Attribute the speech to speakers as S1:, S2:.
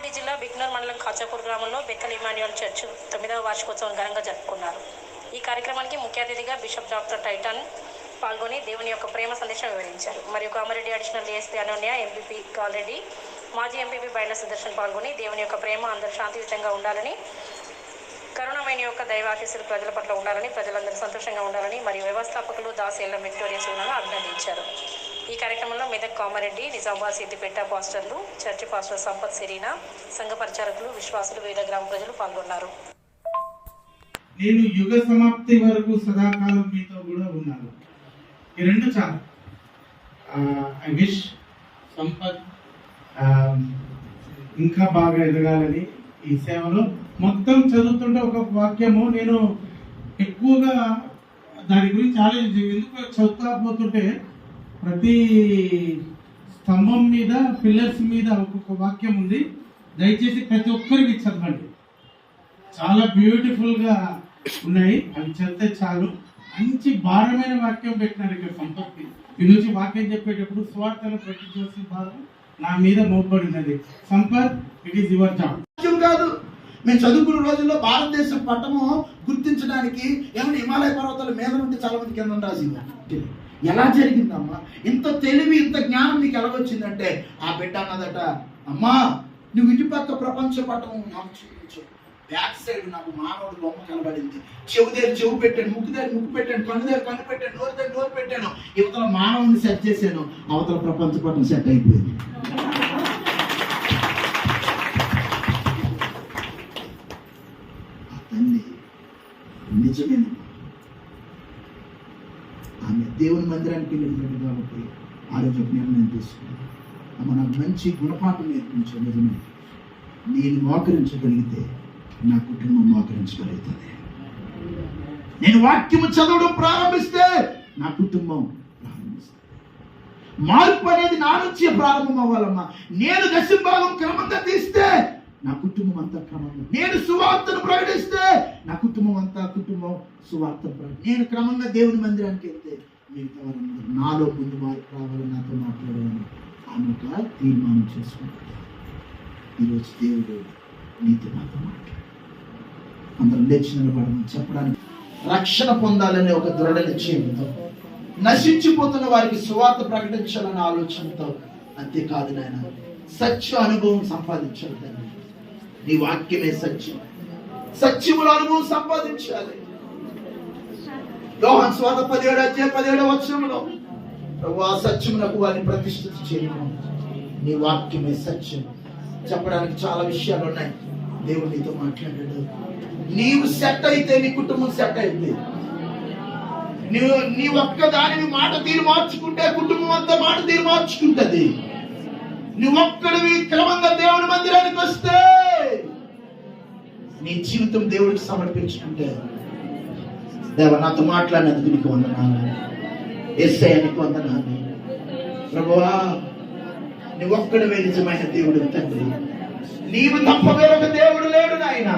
S1: రంగారెడ్డి జిల్లా బిగ్నూర్ మండలం ఖాజాపూర్ గ్రామంలో బెత్తల్ ఇమాన్యుయల్ చర్చ్ 9వ వార్షికోత్సవం ఘనంగా జరుపుకున్నారు. ఈ కార్యక్రమానికి ముఖ్య అతిథిగా బిషప్ డాక్టర్ టైటన్ పాల్గొని దేవుని యొక్క ప్రేమ సందేశం వివరించారు. మరియు Kamareddy additional DSP Ananya, MPP Kalareddy, మాజీ ఎంపీపీ బైండ్ల సుదర్శన్ పాల్గొని దేవుని యొక్క ప్రేమ అందరూ శాంతియుతంగా ఉండాలని, కరుణమైన యొక్క దైవాశీస్సులు ప్రజల పట్ల ఉండాలని, ప్రజలందరూ సంతోషంగా ఉండాలని మరియు వ్యవస్థాపకులు దాసేళ్ల విక్టోరియా సూలను అభినందించారు. ఈ కార్యక్రమంలో మెదక్ కామారెడ్డి, నిజామాబాద్, సిద్దిపేట పాస్టర్లు, చర్చి పాస్టర్ సంపత్ సిరీనా, సంఘ పరిచారకులు, విశ్వాసులు, వివిధ గ్రామ ప్రజలు పాల్గొన్నారు.
S2: నేను యుగ సమాప్తి వరకు సదాకాలం మీతో కూడా ఉన్నాను. ఈ రెండు చాలు. ఐ విష్ సంపత్ ఇంకా బాగా ఎదగాలని ఈ సేవలో. మొత్తం చదువుతుంటే ఒక వాక్యము నేను ఎక్కువగా దాని గురించి ఆలోచించి, ఎందుకు చదువుతా పోతుంటే ప్రతి స్తంభం మీద, పిల్లర్స్ మీద ఒక్కొక్క వాక్యం ఉంది. దయచేసి ప్రతి ఒక్కరికి చదవండి. చాలా బ్యూటిఫుల్గా ఉన్నాయి. అవి చదివితే చాలు. మంచి భారమైన వాక్యం పెట్టినారు ఇక్కడ సంపత్తి. ఈ నుంచి వాక్యం చెప్పేటప్పుడు స్వార్థను ప్రకటించాల్సిన భారం నా మీద మోపబడినది. Sampath, it is your job.
S3: కాదు, మేము చదువుకున్న రోజుల్లో భారతదేశం పట్టము గుర్తించడానికి ఏమైనా హిమాలయ పర్వతాల మీద నుండి చాలా మంది కింద రాసింది. ఎలా జరిగిందమ్మా? ఇంత తెలివి, ఇంత జ్ఞానం నీకు ఎలాగొచ్చిందంటే ఆ బిడ్డ అన్నదట, అమ్మా నువ్వు ఇటు పక్క ప్రపంచ పట్టము నాకు చూపించు. బ్యాక్ సైడ్ నాకు మానవుడు బొమ్మ కనబడింది. చెవు దగ్గర చెవు పెట్టాను, ముక్కు దగ్గర ముక్కు పెట్టాను, కన్ను దగ్గర కన్ను పెట్టాను, నోరు దగ్గర నోరు పెట్టాను. యువతల మానవుని సెట్ చేశాను, అవతల ప్రపంచ పట్టం సెట్ అయిపోయింది. తల్లి నిజమేనా? ఆమె దేవుని మందిరానికి వెళ్ళినట్టు కాబట్టి ఆ రోజు ఒక నిర్ణయం తీసుకున్నాను. అమ్మ నాకు మంచి గుణపాఠం నేర్పించే నిజమే. నేను మోకరించగలిగితే నా కుటుంబం మోకరించగలుగుతుంది. నేను వాక్యము చదవడం ప్రారంభిస్తే నా కుటుంబం ప్రారంభిస్తుంది. మార్పు అనేది నా నుంచే ప్రారంభం అవ్వాలమ్మా. నేను దశభాగం క్రమంగా తీస్తే నా కుటుంబం అంతా క్రమంగా, నేను సువార్తను ప్రకటిస్తే నా కుటుంబం అంతా సువార్త నేను క్రమంగా దేవుని మందిరానికి వెళ్తే మిగతా వారందరూ నాలో ముందు మార్పు రావాలని, నాతో మాట్లాడాలని ఆమె ఒక తీర్మానం చేసుకుంటారు. ఈరోజు దేవుడు నీతో నాతో మాట్లాడు. అందరం లేచి నిలబడమని చెప్పడానికి, రక్షణ పొందాలనే ఒక దృఢ నిశ్చయంతో, నశించిపోతున్న వారికి సువార్త ప్రకటించాలనే ఆలోచనతో, అంతేకాదు నాయన సత్య అనుభవం సంపాదించాలి. తండ్రి నీ వాక్యమే సత్యం, సత్యముల అనుభవం సంపాదించాలి. యోహాను సువార్త 17:17 ప్రభువా సత్యమునకు వారిని ప్రతిష్ఠిత చేయము. నీ వాక్యమే సత్యం. చెప్పడానికి చాలా విషయాలు ఉన్నాయి. దేవుడు నీతో మాట్లాడాడు. నీవు సెట్ అయితే నీ కుటుంబం సెట్ అయితే, నీ ఒక్క దానిని మాట తీరు మార్చుకుంటే కుటుంబం అంతా మాట తీరు మార్చుకుంటది. నువ్వు ఒక్కడివి క్రమంగా దేవుని మందిరానికి వస్తే, నీ జీవితం దేవుడికి సమర్పించుకుంటే, దేవ నాతో మాట్లాడినందుకు నీకు వందనాలు, యేసయ్య నీకు వందనాలు. ప్రభువా నువ్వు ఒక్కడివే నిజమైన దేవుడు తండ్రి. నీవు తప్ప వేరొక దేవుడు లేడు నాయన.